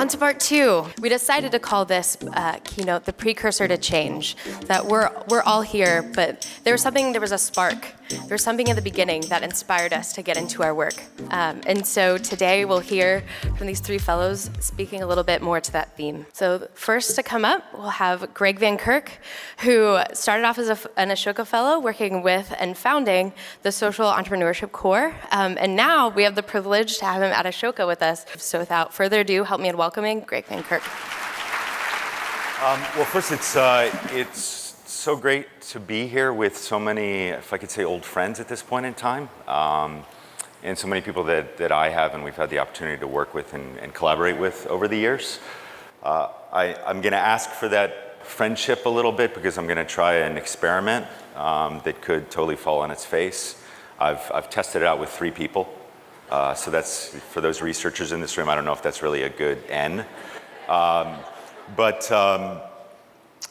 On to part two. We decided to call this keynote the Precursor to Change. That we're all here, but there was a spark. There was something in the beginning that inspired us to get into our work. And so today we'll hear from these three fellows speaking a little bit more to that theme. So first to come up, we'll have Greg Van Kirk, who started off as an Ashoka Fellow working with and founding the Social Entrepreneurship Core. And now we have the privilege to have him at Ashoka with us. So without further ado, help me in welcoming Greg Van Kirk. Well, first, it's so great to be here with so many, if I could say, old friends at this point in time, and so many people that I have and we've had the opportunity to work with and collaborate with over the years. I'm going to ask for that friendship a little bit because I'm going to try an experiment that could totally fall on its face. I've tested it out with 3 people. So that's, for those researchers in this room, I don't know if that's really a good N.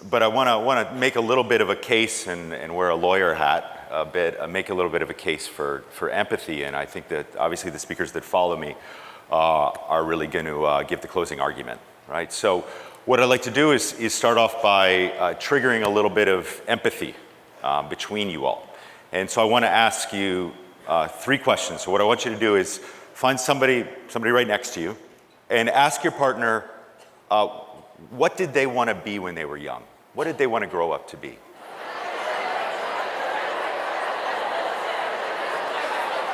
But I want to make a little bit of a case and wear a lawyer hat a bit, make a little bit of a case for empathy. And I think that obviously the speakers that follow me are really going to give the closing argument, right? So what I'd like to do is start off by triggering a little bit of empathy between you all. And so I want to ask you 3 questions. So what I want you to do is find somebody right next to you and ask your partner, what did they want to be when they were young? What did they want to grow up to be?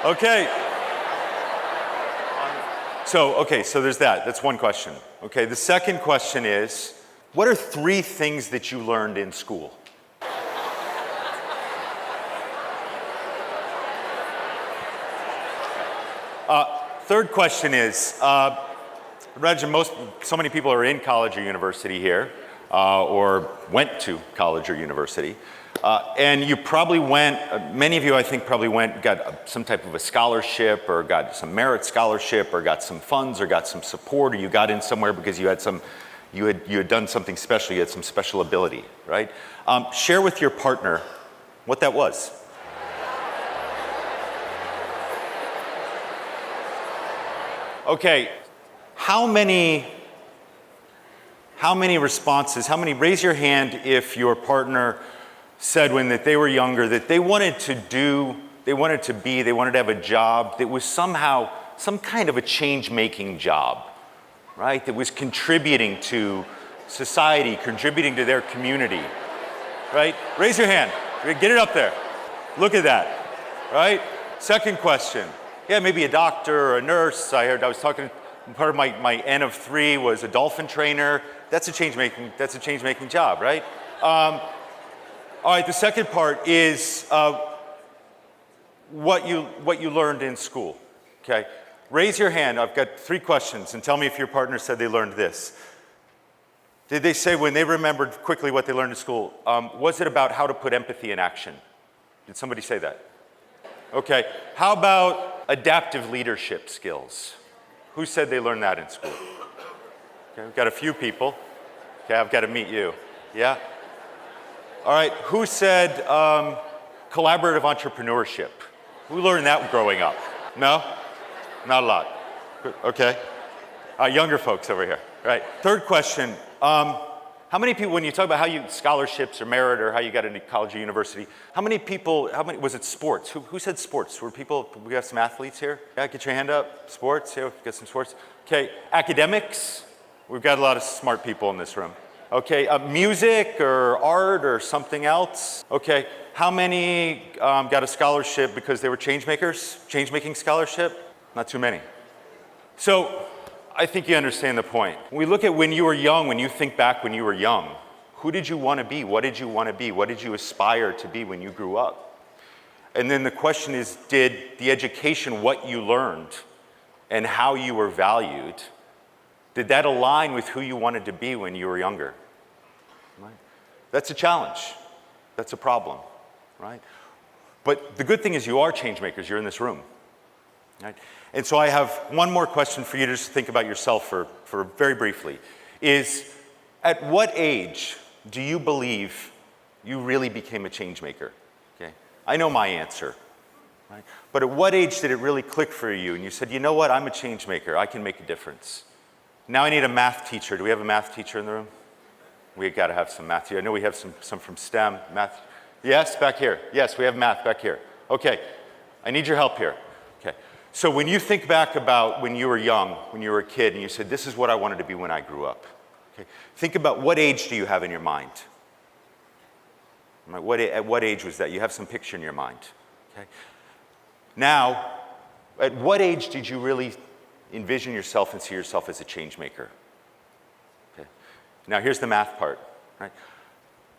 Okay. So there's that. That's one question. Okay, the second question is, what are 3 things that you learned in school? Third question is, imagine so many people are in college or university here, or went to college or university, and you probably many of you I think probably got some type of a scholarship, or got some merit scholarship, or got some funds, or got some support, or you got in somewhere because you had done something special, you had some special ability, right? Share with your partner what that was. Okay, how many responses, raise your hand if your partner said when they were younger that they wanted to have a job that was somehow some kind of a change-making job, right? That was contributing to society, contributing to their community, right? Raise your hand, get it up there. Look at that, right? Second question. Yeah, maybe a doctor or a nurse. I was talking, part of my N of 3 was a dolphin trainer. That's a change-making job, right? All right, the second part is what you learned in school, okay? Raise your hand. I've got 3 questions, and tell me if your partner said they learned this. Did they say when they remembered quickly what they learned in school, was it about how to put empathy in action? Did somebody say that? Okay, how about adaptive leadership skills? Who said they learned that in school? Okay, we've got a few people. Okay, I've got to meet you. Yeah? All right, who said collaborative entrepreneurship? Who learned that growing up? No? Not a lot. Okay. Younger folks over here. Right. Third question. How many people, when you talk about scholarships or merit or how you got into college or university, was it sports? Who said sports? We got some athletes here? Yeah, get your hand up. Sports, yeah, we've got some sports. Okay, academics? We've got a lot of smart people in this room. Okay, music or art or something else? Okay, how many got a scholarship because they were change makers? Change-making scholarship? Not too many. So, I think you understand the point. When we look at when you were young, when you think back when you were young, who did you want to be? What did you want to be? What did you aspire to be when you grew up? And then the question is, did the education, what you learned and how you were valued, did that align with who you wanted to be when you were younger? Right? That's a challenge. That's a problem, right? But the good thing is you are change makers. You're in this room, right? And so I have one more question for you to just think about yourself for very briefly, is at what age do you believe you really became a change maker? Okay. I know my answer, right? But at what age did it really click for you and you said, you know what, I'm a change maker, I can make a difference? Now I need a math teacher. Do we have a math teacher in the room? We got to have some math here. I know we have some from STEM. Math. Yes, back here. Yes, we have math back here. Okay, I need your help here. Okay, so when you think back about when you were young, when you were a kid, and you said, this is what I wanted to be when I grew up. Okay, think about what age do you have in your mind? At what age was that? You have some picture in your mind. Okay. Now, at what age did you really envision yourself and see yourself as a change maker? Okay. Now here's the math part. Right?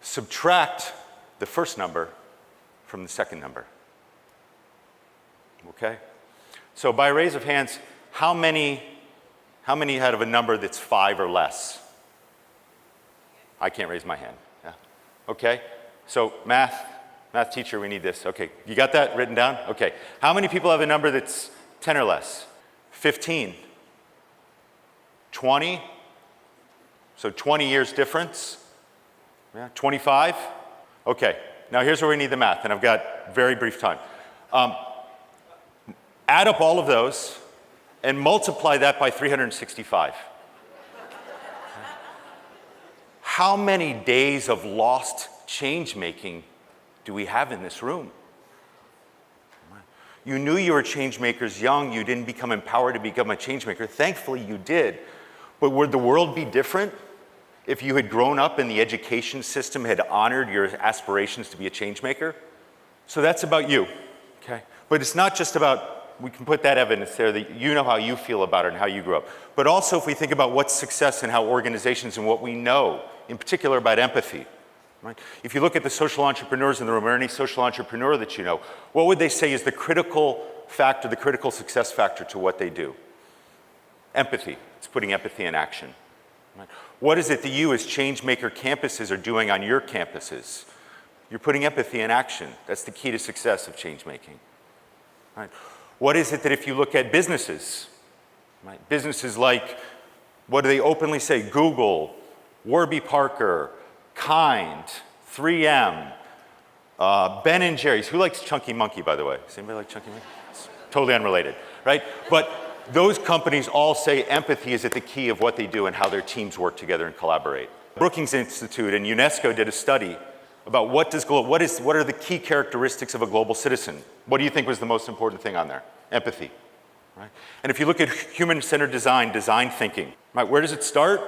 Subtract the first number from the second number. Okay? So by raise of hands, how many have a number that's 5 or less? I can't raise my hand. Yeah. Okay? So math teacher, we need this. Okay, you got that written down? Okay. How many people have a number that's 10 or less? 15. 20? So 20 years difference? Yeah, 25? Okay, now here's where we need the math, and I've got very brief time. Add up all of those and multiply that by 365. How many days of lost change making do we have in this room? You knew you were change makers young. You didn't become empowered to become a change maker. Thankfully, you did. But would the world be different if you had grown up and the education system had honored your aspirations to be a change maker? So that's about you, okay? But it's not just about, we can put that evidence there that you know how you feel about it and how you grew up. But also if we think about what's success and how organizations and what we know, in particular about empathy, right? If you look at the social entrepreneurs in the room or any social entrepreneur that you know, what would they say is the critical factor, the critical success factor to what they do? Empathy. It's putting empathy in action. Right? What is it that you as change maker campuses are doing on your campuses? You're putting empathy in action. That's the key to success of change making. Right? What is it that if you look at businesses, right? Businesses like, what do they openly say? Google, Warby Parker, Kind, 3M, Ben & Jerry's. Who likes Chunky Monkey, by the way? Does anybody like Chunky Monkey? It's totally unrelated, right? But those companies all say empathy is at the key of what they do and how their teams work together and collaborate. Brookings Institute and UNESCO did a study about what are the key characteristics of a global citizen. What do you think was the most important thing on there? Empathy, right? And if you look at human-centered design, design thinking, right? Where does it start?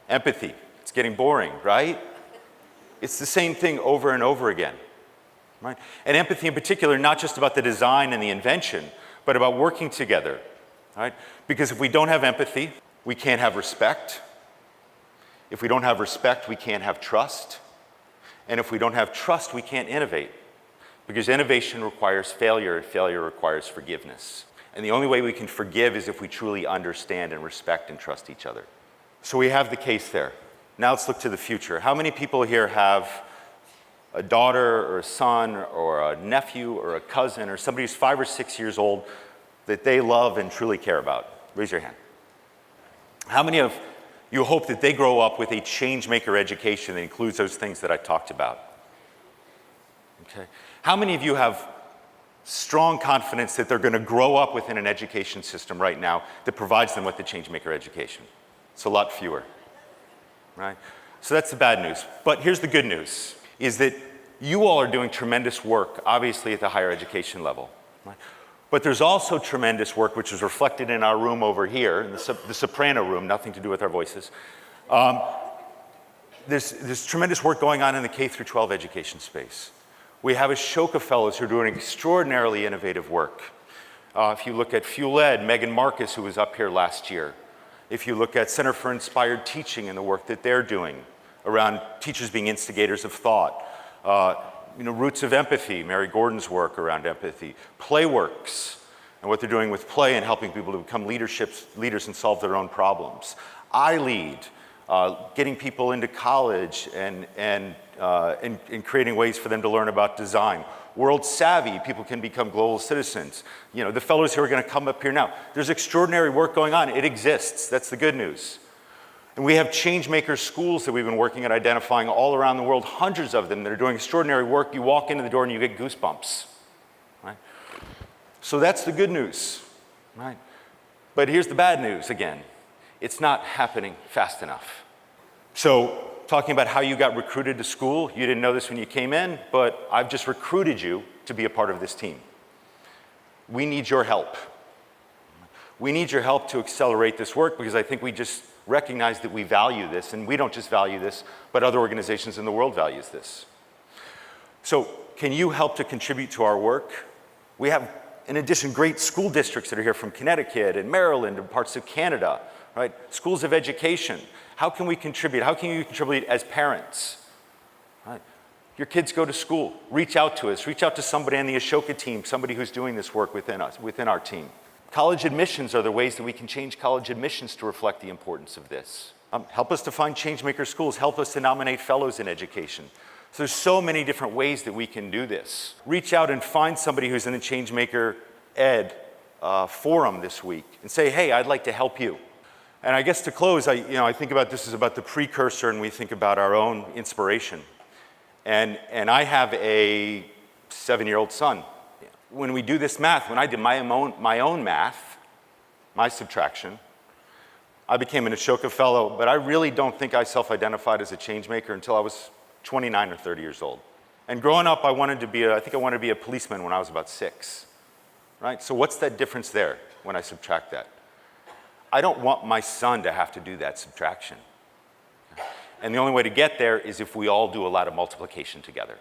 Empathy. It's getting boring, right? It's the same thing over and over again, right? And empathy in particular, not just about the design and the invention, but about working together, right? Because if we don't have empathy, we can't have respect. If we don't have respect, we can't have trust. And if we don't have trust, we can't innovate. Because innovation requires failure, and failure requires forgiveness. And the only way we can forgive is if we truly understand and respect and trust each other. So we have the case there. Now let's look to the future. How many people here have a daughter or a son or a nephew or a cousin or somebody who's 5 or 6 years old that they love and truly care about? Raise your hand. How many of you hope that they grow up with a change maker education that includes those things that I talked about? Okay. How many of you have strong confidence that they're going to grow up within an education system right now that provides them with the change maker education? It's a lot fewer, right? So that's the bad news. But here's the good news, is that you all are doing tremendous work, obviously at the higher education level, right? But there's also tremendous work, which is reflected in our room over here, in the soprano room, nothing to do with our voices. There's tremendous work going on in the K through 12 education space. We have Ashoka Fellows who are doing extraordinarily innovative work. If you look at Fuel Ed, Megan Marcus, who was up here last year. If you look at Center for Inspired Teaching and the work that they're doing around teachers being instigators of thought. Roots of Empathy, Mary Gordon's work around empathy. Playworks, and what they're doing with play and helping people to become leaders and solve their own problems. I Lead, getting people into college and creating ways for them to learn about design. World Savvy, people can become global citizens. The fellows who are going to come up here now. There's extraordinary work going on. It exists. That's the good news. And we have Changemaker schools that we've been working at identifying all around the world, hundreds of them that are doing extraordinary work. You walk into the door and you get goosebumps, right? So that's the good news, right? But here's the bad news again, it's not happening fast enough. So, talking about how you got recruited to school, you didn't know this when you came in, but I've just recruited you to be a part of this team. We need your help. We need your help to accelerate this work because I think we just recognize that we value this, and we don't just value this, but other organizations in the world values this. So, can you help to contribute to our work? We have, in addition, great school districts that are here from Connecticut and Maryland and parts of Canada, right? Schools of education. How can we contribute? How can you contribute as parents? Right? Your kids go to school. Reach out to us. Reach out to somebody on the Ashoka team, somebody who's doing this work within us, within our team. College admissions are the ways that we can change college admissions to reflect the importance of this. Help us to find changemaker schools. Help us to nominate fellows in education. So there's so many different ways that we can do this. Reach out and find somebody who's in the Changemaker Ed forum this week and say, hey, I'd like to help you. And I guess to close, I think about this is about the precursor, and we think about our own inspiration. And I have a 7-year-old son. When we do this math, when I did my own math, my subtraction, I became an Ashoka Fellow, but I really don't think I self-identified as a changemaker until I was 29 or 30 years old. And growing up, I wanted to be a policeman when I was about 6, right? So what's that difference there when I subtract that? I don't want my son to have to do that subtraction. And the only way to get there is if we all do a lot of multiplication together.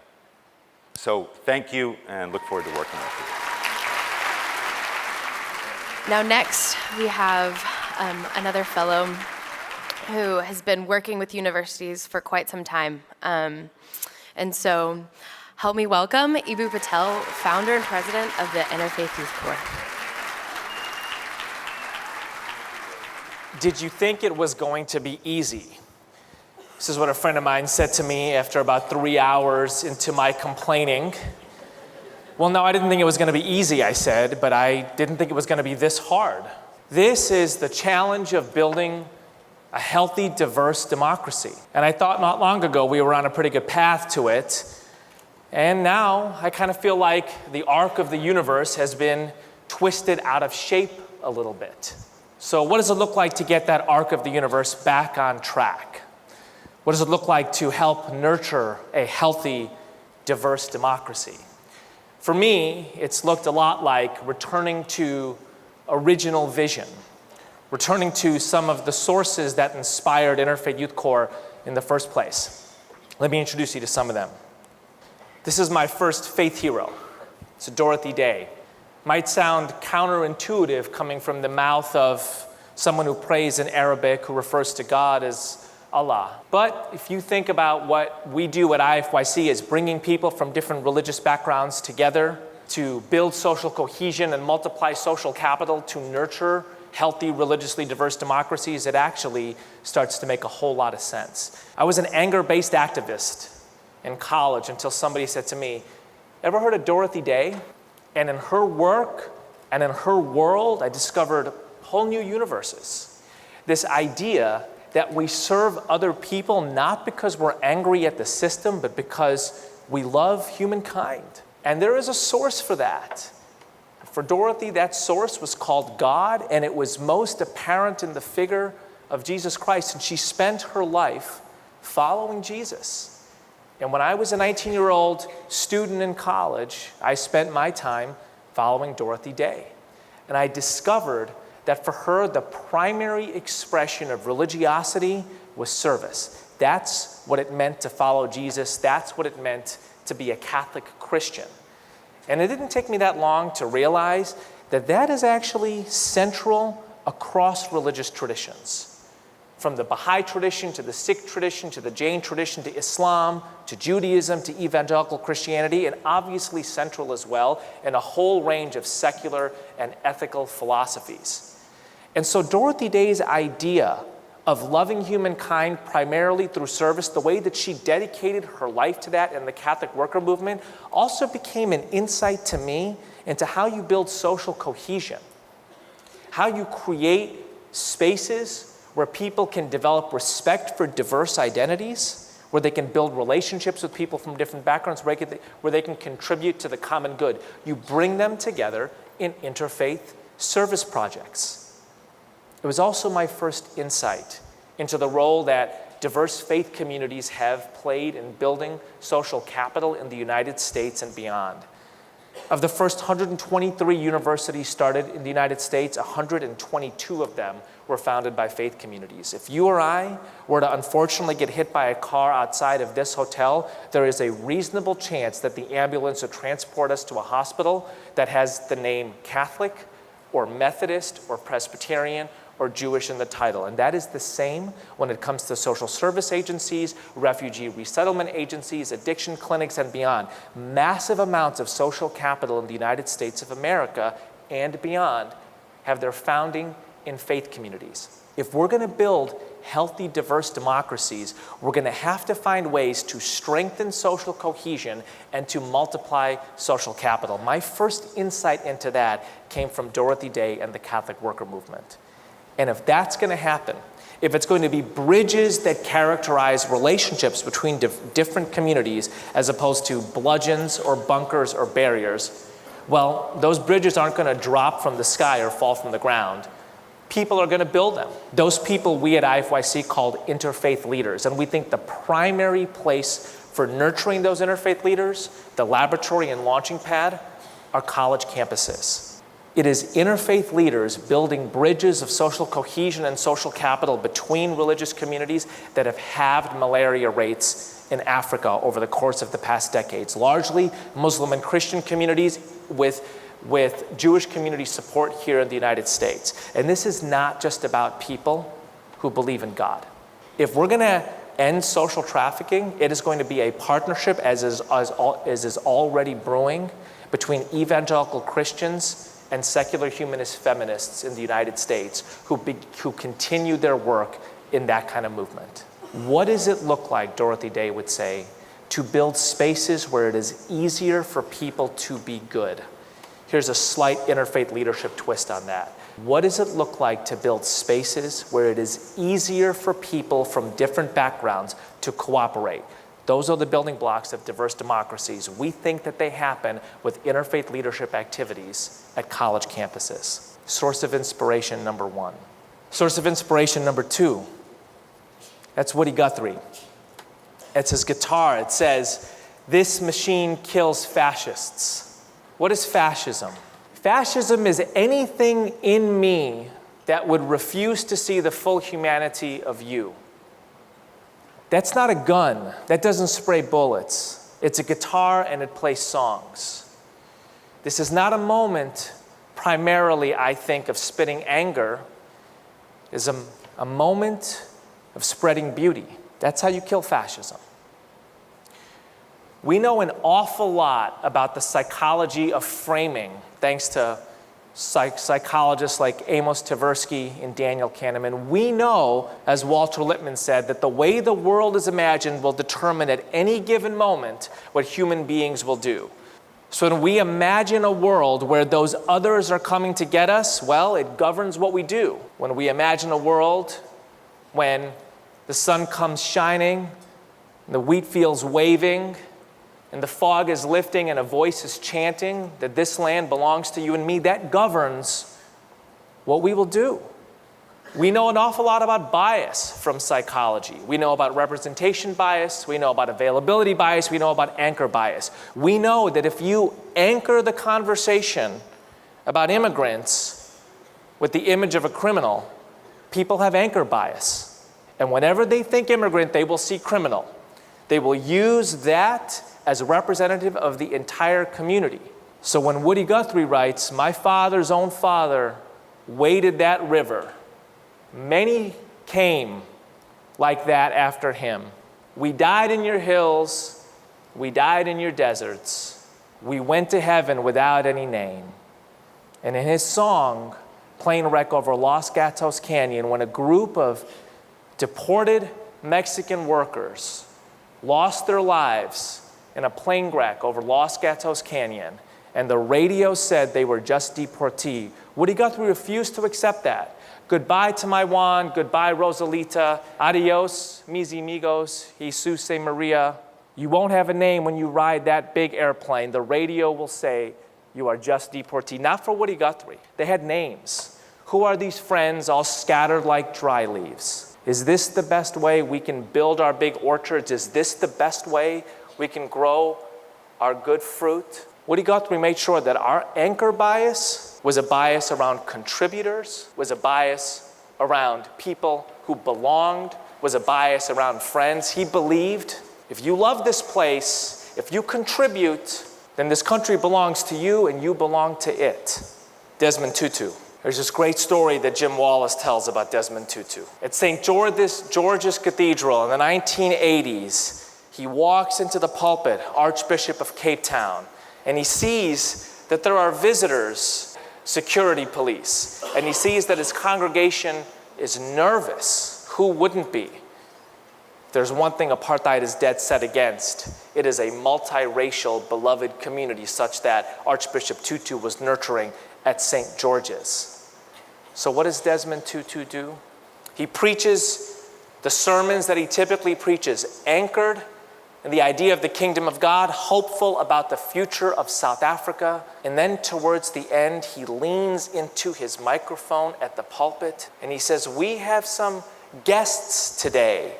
So thank you, and look forward to working with you. Now next, we have another fellow who has been working with universities for quite some time. And so help me welcome EBOO Patel, founder and president of the Interfaith Youth Corps. Did you think it was going to be easy? This is what a friend of mine said to me after about 3 hours into my complaining. Well, no, I didn't think it was going to be easy, I said, but I didn't think it was going to be this hard. This is the challenge of building a healthy, diverse democracy. And I thought not long ago we were on a pretty good path to it. And now I kind of feel like the arc of the universe has been twisted out of shape a little bit. So what does it look like to get that arc of the universe back on track? What does it look like to help nurture a healthy, diverse democracy? For me, it's looked a lot like returning to original vision, returning to some of the sources that inspired Interfaith Youth Corps in the first place. Let me introduce you to some of them. This is my first faith hero. It's Dorothy Day. Might sound counterintuitive coming from the mouth of someone who prays in Arabic, who refers to God as Allah. But if you think about what we do at IFYC is bringing people from different religious backgrounds together to build social cohesion and multiply social capital to nurture healthy, religiously diverse democracies, it actually starts to make a whole lot of sense. I was an anger-based activist in college until somebody said to me, ever heard of Dorothy Day? And in her work and in her world, I discovered whole new universes. This idea that we serve other people not because we're angry at the system, but because we love humankind. And there is a source for that. For Dorothy, that source was called God, and it was most apparent in the figure of Jesus Christ. And she spent her life following Jesus. And when I was a 19-year-old student in college, I spent my time following Dorothy Day. And I discovered that for her, the primary expression of religiosity was service. That's what it meant to follow Jesus. That's what it meant to be a Catholic Christian. And it didn't take me that long to realize that that is actually central across religious traditions. From the Baha'i tradition to the Sikh tradition to the Jain tradition to Islam to Judaism to evangelical Christianity, and obviously central as well in a whole range of secular and ethical philosophies. And so Dorothy Day's idea of loving humankind primarily through service, the way that she dedicated her life to that in the Catholic worker movement, also became an insight to me into how you build social cohesion, how you create spaces where people can develop respect for diverse identities, where they can build relationships with people from different backgrounds, where they can contribute to the common good. You bring them together in interfaith service projects. It was also my first insight into the role that diverse faith communities have played in building social capital in the United States and beyond. Of the first 123 universities started in the United States, 122 of them were founded by faith communities. If you or I were to unfortunately get hit by a car outside of this hotel, there is a reasonable chance that the ambulance would transport us to a hospital that has the name Catholic or Methodist or Presbyterian or Jewish in the title. And that is the same when it comes to social service agencies, refugee resettlement agencies, addiction clinics, and beyond. Massive amounts of social capital in the United States of America and beyond have their founding in faith communities. If we're going to build healthy, diverse democracies, we're going to have to find ways to strengthen social cohesion and to multiply social capital. My first insight into that came from Dorothy Day and the Catholic worker movement. And if that's going to happen, if it's going to be bridges that characterize relationships between different communities as opposed to bludgeons or bunkers or barriers, well, those bridges aren't going to drop from the sky or fall from the ground. People are going to build them. Those people we at IFYC called interfaith leaders. And we think the primary place for nurturing those interfaith leaders, the laboratory and launching pad, are college campuses. It is interfaith leaders building bridges of social cohesion and social capital between religious communities that have halved malaria rates in Africa over the course of the past decades. Largely Muslim and Christian communities with Jewish community support here in the United States. And this is not just about people who believe in God. If we're going to end social trafficking, it is going to be a partnership, as is already brewing, between evangelical Christians and secular humanist feminists in the United States who continue their work in that kind of movement. What does it look like, Dorothy Day would say, to build spaces where it is easier for people to be good? Here's a slight interfaith leadership twist on that. What does it look like to build spaces where it is easier for people from different backgrounds to cooperate? Those are the building blocks of diverse democracies. We think that they happen with interfaith leadership activities at college campuses. Source of inspiration number one. Source of inspiration number two. That's Woody Guthrie. It's his guitar. It says, "This machine kills fascists." What is fascism? Fascism is anything in me that would refuse to see the full humanity of you. That's not a gun. That doesn't spray bullets. It's a guitar and it plays songs. This is not a moment, primarily, I think, of spitting anger. It's a moment of spreading beauty. That's how you kill fascism. We know an awful lot about the psychology of framing, thanks to psychologists like Amos Tversky and Daniel Kahneman. We know, as Walter Lippmann said, that the way the world is imagined will determine at any given moment what human beings will do. So when we imagine a world where those others are coming to get us, well, it governs what we do. When we imagine a world when the sun comes shining, and the wheat fields waving, and the fog is lifting and a voice is chanting that this land belongs to you and me, that governs what we will do. We know an awful lot about bias from psychology. We know about representation bias, we know about availability bias, we know about anchor bias. We know that if you anchor the conversation about immigrants with the image of a criminal, people have anchor bias. And whenever they think immigrant, they will see criminal. They will use that as a representative of the entire community. So when Woody Guthrie writes, "My father's own father waded that river. Many came like that after him. We died in your hills, we died in your deserts. We went to heaven without any name." And in his song, Plane Wreck over Los Gatos Canyon, when a group of deported Mexican workers lost their lives in a plane wreck over Los Gatos Canyon, and the radio said they were just deportees, Woody Guthrie refused to accept that. Goodbye to my Juan, goodbye Rosalita, adios, mis amigos, Jesus Maria. You won't have a name when you ride that big airplane. The radio will say you are just deportee. Not for Woody Guthrie. They had names. Who are these friends all scattered like dry leaves? Is this the best way we can build our big orchards? Is this the best way we can grow our good fruit? Woody Guthrie made sure that our anchor bias was a bias around contributors, was a bias around people who belonged, was a bias around friends. He believed if you love this place, if you contribute, then this country belongs to you and you belong to it. Desmond Tutu. There's this great story that Jim Wallace tells about Desmond Tutu. At St. George's Cathedral in the 1980s, he walks into the pulpit, Archbishop of Cape Town, and he sees that there are visitors, security police, and he sees that his congregation is nervous. Who wouldn't be? There's one thing apartheid is dead set against. It is a multiracial, beloved community such that Archbishop Tutu was nurturing at St. George's. So what does Desmond Tutu do? He preaches the sermons that he typically preaches, anchored in the idea of the kingdom of God, hopeful about the future of South Africa. And then towards the end, he leans into his microphone at the pulpit and he says, "We have some guests today.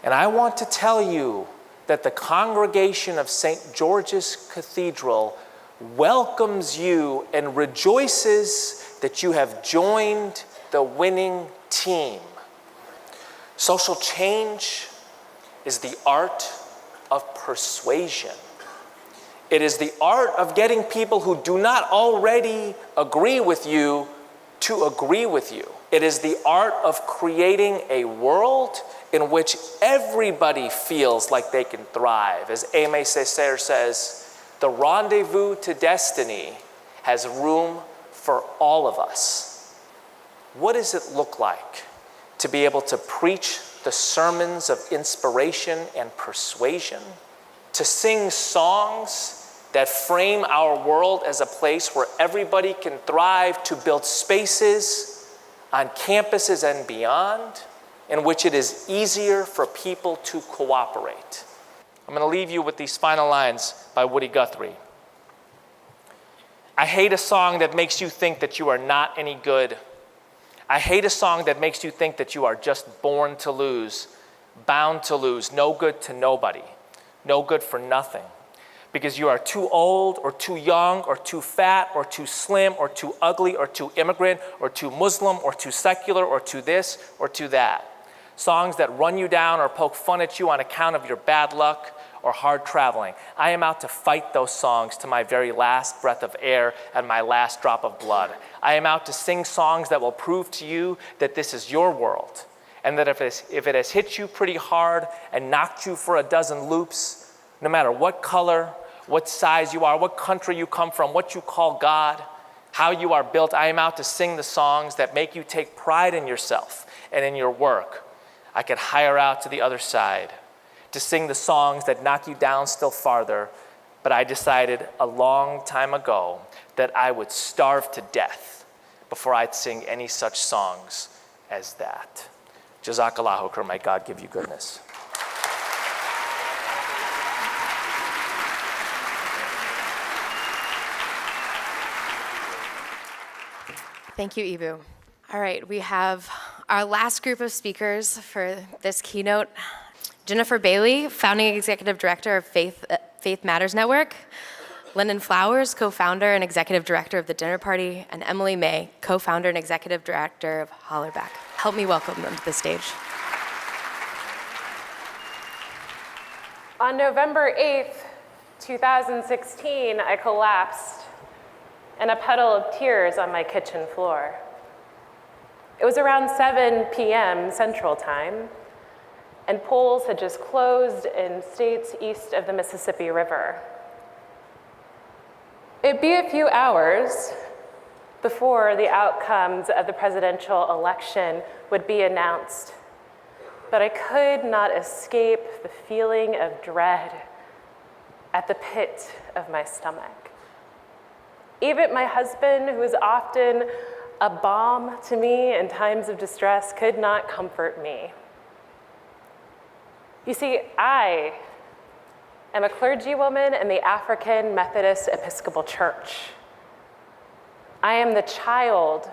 And I want to tell you that the congregation of St. George's Cathedral welcomes you and rejoices that you have joined the winning team." Social change is the art of persuasion. It is the art of getting people who do not already agree with you to agree with you. It is the art of creating a world in which everybody feels like they can thrive. As Aimé Césaire says, the rendezvous to destiny has room for all of us. What does it look like to be able to preach the sermons of inspiration and persuasion, to sing songs that frame our world as a place where everybody can thrive, to build spaces on campuses and beyond in which it is easier for people to cooperate? I'm going to leave you with these final lines by Woody Guthrie. I hate a song that makes you think that you are not any good. I hate a song that makes you think that you are just born to lose, bound to lose, no good to nobody, no good for nothing, because you are too old or too young or too fat or too slim or too ugly or too immigrant or too Muslim or too secular or too this or too that. Songs that run you down or poke fun at you on account of your bad luck or hard traveling. I am out to fight those songs to my very last breath of air and my last drop of blood. I am out to sing songs that will prove to you that this is your world, and that if it has hit you pretty hard and knocked you for a dozen loops, no matter what color, what size you are, what country you come from, what you call God, how you are built, I am out to sing the songs that make you take pride in yourself and in your work. I could hire out to the other side to sing the songs that knock you down still farther, but I decided a long time ago that I would starve to death before I'd sing any such songs as that. Jazakallahu khair, may God give you goodness. Thank you, EBOO. All right, we have our last group of speakers for this keynote. Jennifer Bailey, founding executive director of Faith Matters Network. Lennon Flowers, co-founder and executive director of The Dinner Party. And Emily May, co-founder and executive director of Hollaback. Help me welcome them to the stage. On November 8th, 2016, I collapsed in a puddle of tears on my kitchen floor. It was around 7 p.m. Central Time, and polls had just closed in states east of the Mississippi River. It'd be a few hours before the outcomes of the presidential election would be announced, but I could not escape the feeling of dread at the pit of my stomach. Even my husband, who is often a balm to me in times of distress, could not comfort me. You see, I am a clergywoman in the African Methodist Episcopal Church. I am the child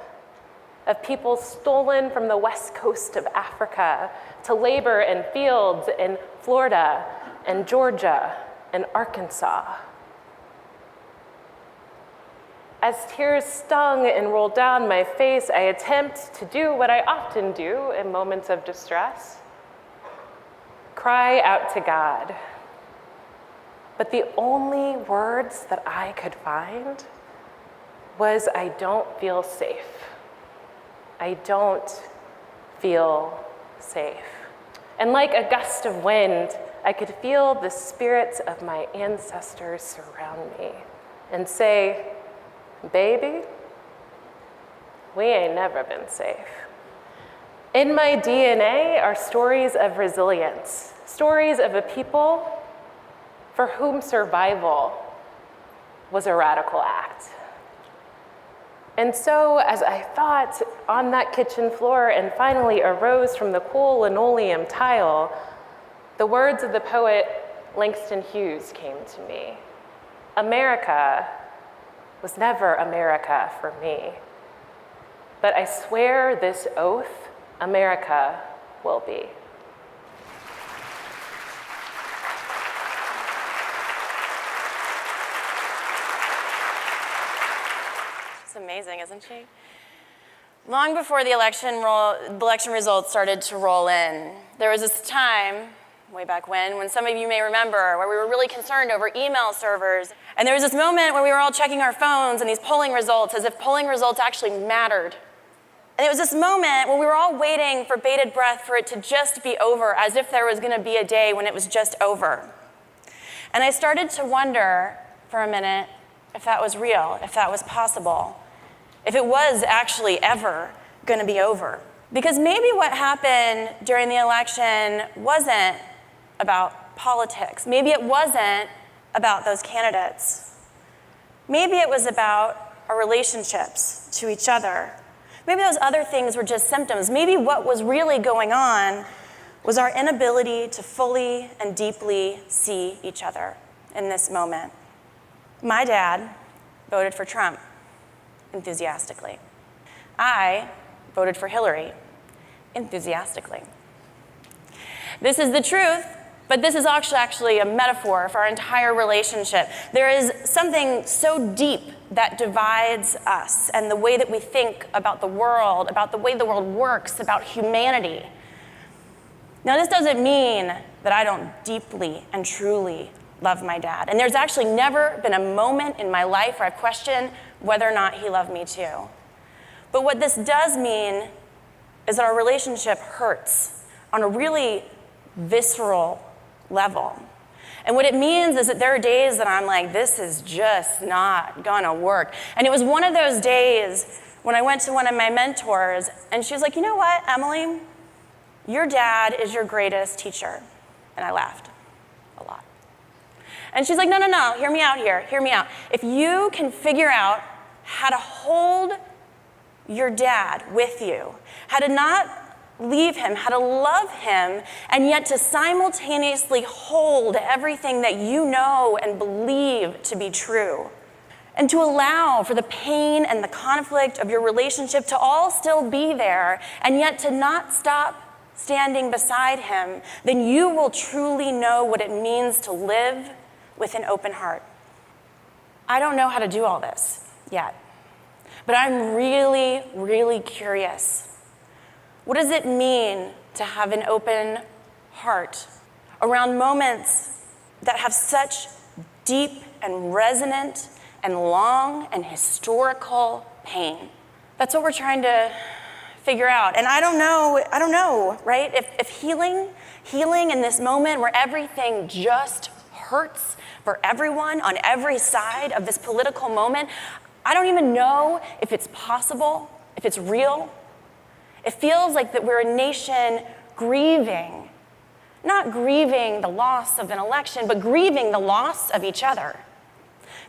of people stolen from the west coast of Africa to labor in fields in Florida and Georgia and Arkansas. As tears stung and rolled down my face, I attempt to do what I often do in moments of distress: cry out to God. But the only words that I could find was, "I don't feel safe. I don't feel safe." And like a gust of wind, I could feel the spirits of my ancestors surround me and say, "Baby, we ain't never been safe." In my DNA are stories of resilience, stories of a people for whom survival was a radical act. And so, as I thought on that kitchen floor and finally arose from the cool linoleum tile, the words of the poet Langston Hughes came to me. America was never America for me, but I swear this oath, America will be. She's amazing, isn't she? Long before the election results started to roll in, there was this time, way back when some of you may remember, where we were really concerned over email servers. And there was this moment where we were all checking our phones and these polling results as if polling results actually mattered. And it was this moment when we were all waiting for bated breath for it to just be over, as if there was going to be a day when it was just over. And I started to wonder for a minute if that was real, if that was possible, if it was actually ever going to be over. Because maybe what happened during the election wasn't about politics. Maybe it wasn't about those candidates. Maybe it was about our relationships to each other. Maybe those other things were just symptoms. Maybe what was really going on was our inability to fully and deeply see each other in this moment. My dad voted for Trump enthusiastically. I voted for Hillary enthusiastically. This is the truth, but this is actually a metaphor for our entire relationship. There is something so deep that divides us and the way that we think about the world, about the way the world works, about humanity. Now, this doesn't mean that I don't deeply and truly love my dad. And there's actually never been a moment in my life where I've questioned whether or not he loved me too. But what this does mean is that our relationship hurts on a really visceral level. And what it means is that there are days that I'm like, this is just not gonna work. And it was one of those days when I went to one of my mentors and she was like, you know what, Emily? Your dad is your greatest teacher. And I laughed a lot. And she's like, no, hear me out here, hear me out. If you can figure out how to hold your dad with you, how to not leave him, how to love him, and yet to simultaneously hold everything that you know and believe to be true, and to allow for the pain and the conflict of your relationship to all still be there, and yet to not stop standing beside him, then you will truly know what it means to live with an open heart. I don't know how to do all this yet, but I'm really, really curious. What does it mean to have an open heart around moments that have such deep and resonant and long and historical pain? That's what we're trying to figure out. And I don't know, right? If healing in this moment where everything just hurts for everyone on every side of this political moment, I don't even know if it's possible, if it's real. It feels like that we're a nation grieving, not grieving the loss of an election, but grieving the loss of each other.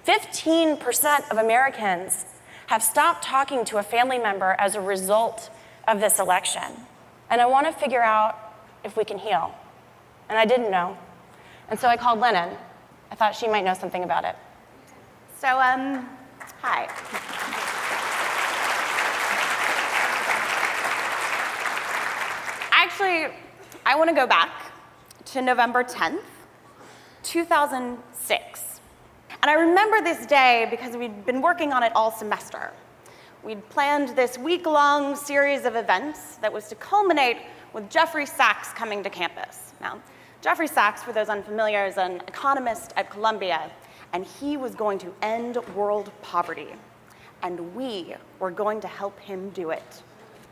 15% of Americans have stopped talking to a family member as a result of this election. And I want to figure out if we can heal. And I didn't know. And so I called LENNON. I thought she might know something about it. So, hi. I want to go back to November 10th, 2006. And I remember this day because we'd been working on it all semester. We'd planned this week-long series of events that was to culminate with Jeffrey Sachs coming to campus. Now, Jeffrey Sachs, for those unfamiliar, is an economist at Columbia, and he was going to end world poverty. And we were going to help him do it.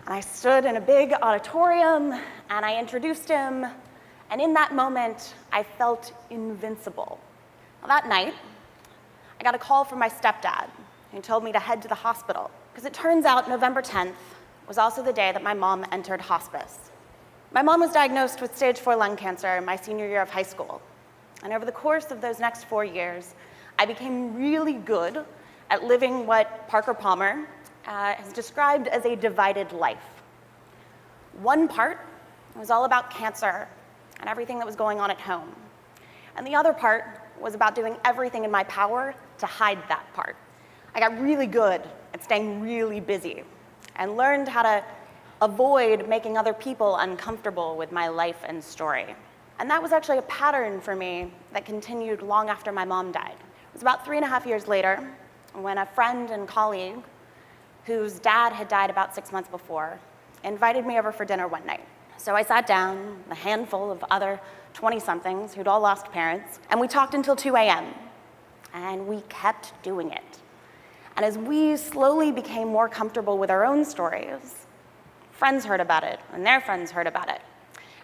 And I stood in a big auditorium, and I introduced him, and in that moment, I felt invincible. Now, that night, I got a call from my stepdad, who told me to head to the hospital, because it turns out November 10th was also the day that my mom entered hospice. My mom was diagnosed with stage 4 lung cancer in my senior year of high school. And over the course of those next 4 years, I became really good at living what Parker Palmer has described as a divided life. One part was all about cancer and everything that was going on at home. And the other part was about doing everything in my power to hide that part. I got really good at staying really busy and learned how to avoid making other people uncomfortable with my life and story. And that was actually a pattern for me that continued long after my mom died. It was about 3.5 years later when a friend and colleague whose dad had died about 6 months before invited me over for dinner one night. So I sat down with a handful of other 20-somethings who'd all lost parents, and we talked until 2 a.m., and we kept doing it. And as we slowly became more comfortable with our own stories, friends heard about it, and their friends heard about it.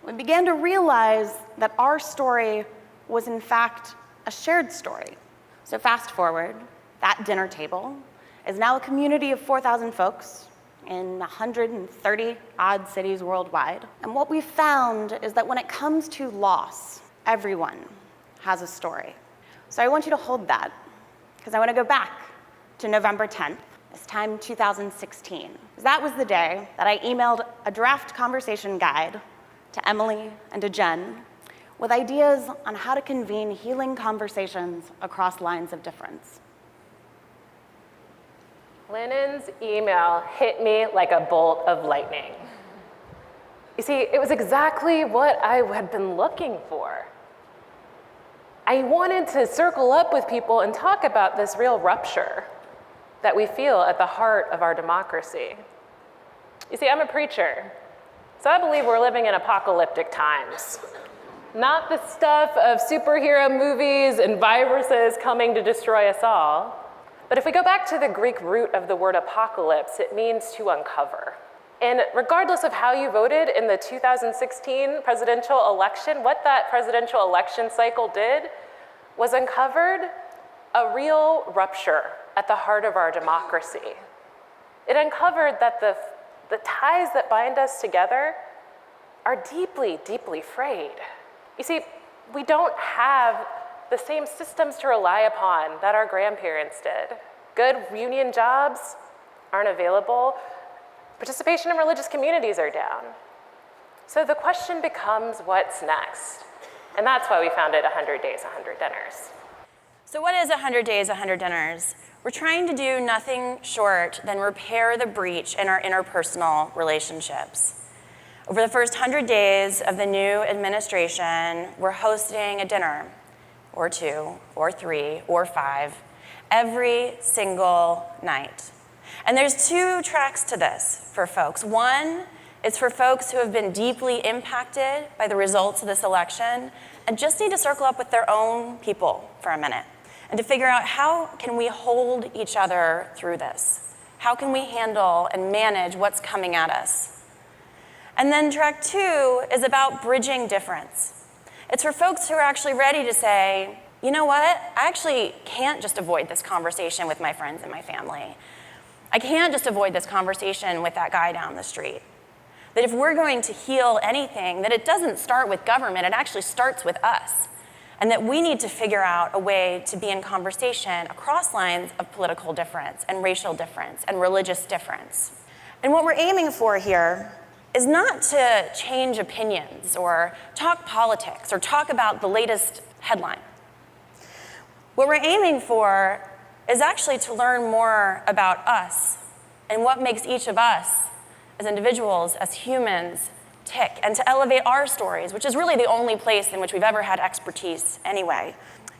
We began to realize that our story was, in fact, a shared story. So fast forward, that dinner table is now a community of 4,000 folks in 130-odd cities worldwide. And what we found is that when it comes to loss, everyone has a story. So I want you to hold that, because I want to go back to November 10th, this time 2016. That was the day that I emailed a draft conversation guide to Emily and to Jen with ideas on how to convene healing conversations across lines of difference. Lennon's email hit me like a bolt of lightning. You see, it was exactly what I had been looking for. I wanted to circle up with people and talk about this real rupture that we feel at the heart of our democracy. You see, I'm a preacher, so I believe we're living in apocalyptic times. Not the stuff of superhero movies and viruses coming to destroy us all. But if we go back to the Greek root of the word apocalypse, it means to uncover. And regardless of how you voted in the 2016 presidential election, what that presidential election cycle did was uncovered a real rupture at the heart of our democracy. It uncovered that the ties that bind us together are deeply, deeply frayed. You see, we don't have the same systems to rely upon that our grandparents did. Good union jobs aren't available. Participation in religious communities are down. So the question becomes, what's next? And that's why we founded 100 Days, 100 Dinners. So what is 100 Days, 100 Dinners? We're trying to do nothing short than repair the breach in our interpersonal relationships. Over the first 100 days of the new administration, we're hosting a dinner, or 2, or 3, or 5, every single night. And there's 2 tracks to this for folks. One is for folks who have been deeply impacted by the results of this election and just need to circle up with their own people for a minute and to figure out how can we hold each other through this? How can we handle and manage what's coming at us? And then track 2 is about bridging difference. It's for folks who are actually ready to say, you know what? I actually can't just avoid this conversation with my friends and my family. I can't just avoid this conversation with that guy down the street. That if we're going to heal anything, that it doesn't start with government, it actually starts with us. And that we need to figure out a way to be in conversation across lines of political difference and racial difference and religious difference. And what we're aiming for here is not to change opinions or talk politics or talk about the latest headline. What we're aiming for is actually to learn more about us and what makes each of us as individuals, as humans, tick and to elevate our stories, which is really the only place in which we've ever had expertise anyway.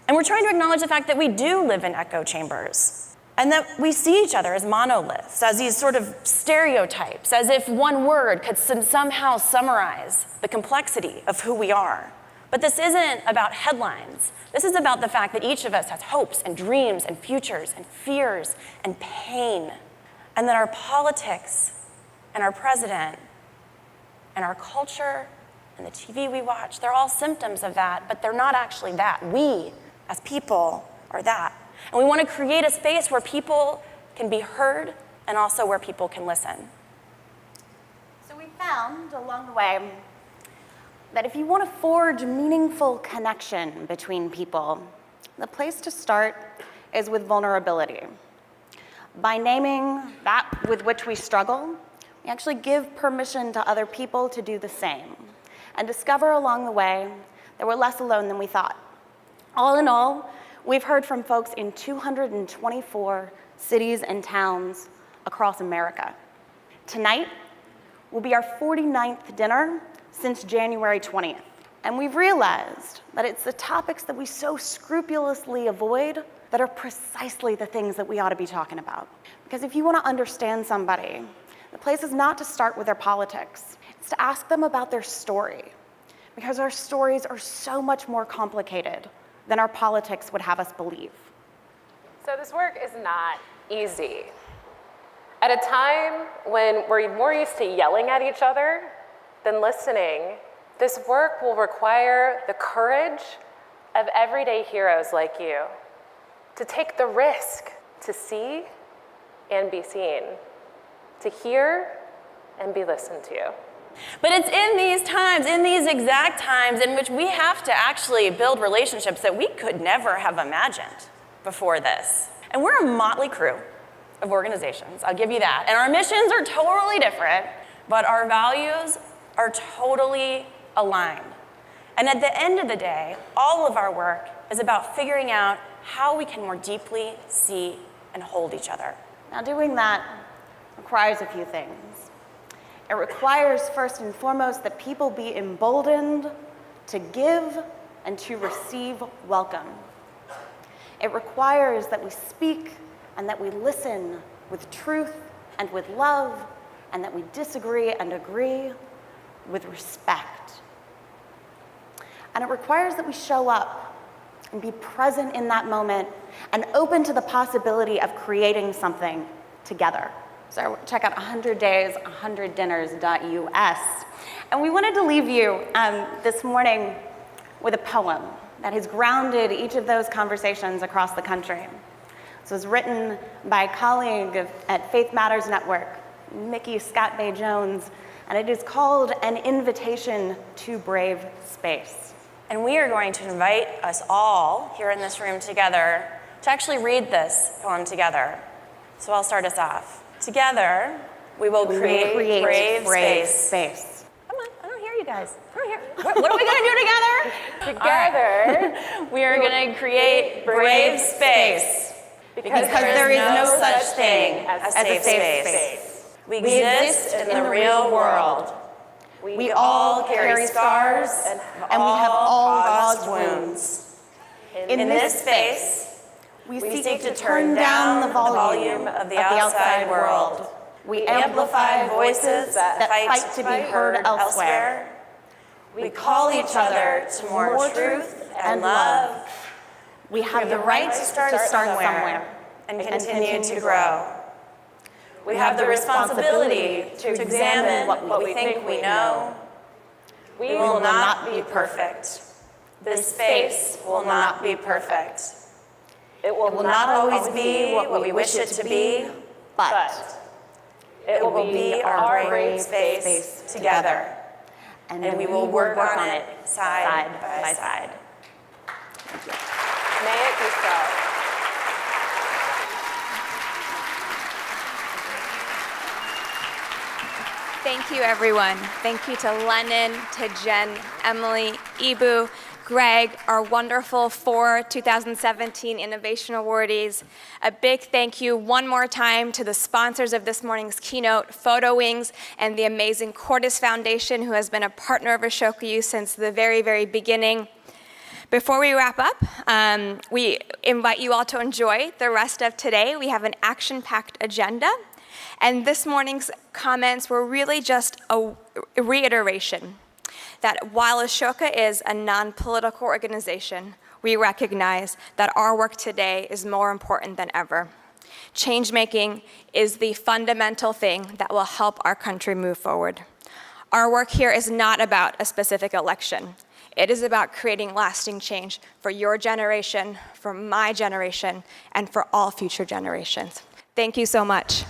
And we're trying to acknowledge the fact that we do live in echo chambers and that we see each other as monoliths, as these sort of stereotypes, as if one word could somehow summarize the complexity of who we are. But this isn't about headlines. This is about the fact that each of us has hopes and dreams and futures and fears and pain, and that our politics and our president and our culture and the TV we watch, they're all symptoms of that, but they're not actually that. We, as people, are that. And we want to create a space where people can be heard and also where people can listen. So we found along the way that if you want to forge meaningful connection between people, the place to start is with vulnerability. By naming that with which we struggle, we actually give permission to other people to do the same and discover along the way that we're less alone than we thought. All in all, we've heard from folks in 224 cities and towns across America. Tonight will be our 49th dinner since January 20th. And we've realized that it's the topics that we so scrupulously avoid that are precisely the things that we ought to be talking about. Because if you want to understand somebody, the place is not to start with their politics. It's to ask them about their story. Because our stories are so much more complicated than our politics would have us believe. So this work is not easy. At a time when we're more used to yelling at each other than listening, this work will require the courage of everyday heroes like you to take the risk to see and be seen, to hear and be listened to. But it's in these times, in these exact times, in which we have to actually build relationships that we could never have imagined before this. And we're a motley crew of organizations, I'll give you that. And our missions are totally different, but our values are totally aligned. And at the end of the day, all of our work is about figuring out how we can more deeply see and hold each other. Now, doing that requires a few things. It requires, first and foremost, that people be emboldened to give and to receive welcome. It requires that we speak and that we listen with truth and with love, and that we disagree and agree with respect. And it requires that we show up and be present in that moment and open to the possibility of creating something together. So check out 100days100dinners.us. And we wanted to leave you this morning with a poem that has grounded each of those conversations across the country. This was written by a colleague at Faith Matters Network, Mickey Scott Bay Jones, and it is called An Invitation to Brave Space. And we are going to invite us all here in this room together to actually read this poem together. So I'll start us off. Together, we will create brave space. Come on, I don't hear you guys. I don't hear. What are we going to do together? Together, we are going to create brave space. Because there is no such thing as a safe space. We exist in the real world. We all carry scars, and we have all caused wounds. In this space, we seek to turn down the volume of the outside world. We amplify voices that fight to be heard elsewhere. We call each other to more truth and love. We have the right to start somewhere and continue to grow. We have the responsibility to examine what we think we know. We will not be perfect. This space will not be perfect. It will not always be what we wish it to be, but it will be our brave space together. And we will work on it side by side. Thank you. may it be so. Thank you, everyone. Thank you to Lennon, to Jen, Emily, EBOO, Greg, our wonderful 4 2017 Innovation Awardees. A big thank you one more time to the sponsors of this morning's keynote, Photo Wings, and the amazing Cordis Foundation, who has been a partner of Ashoka U since the very, very beginning. Before we wrap up, we invite you all to enjoy the rest of today. We have an action-packed agenda, and this morning's comments were really just a reiteration that while Ashoka is a non-political organization, we recognize that our work today is more important than ever. Change-making is the fundamental thing that will help our country move forward. Our work here is not about a specific election. It is about creating lasting change for your generation, for my generation, and for all future generations. Thank you so much.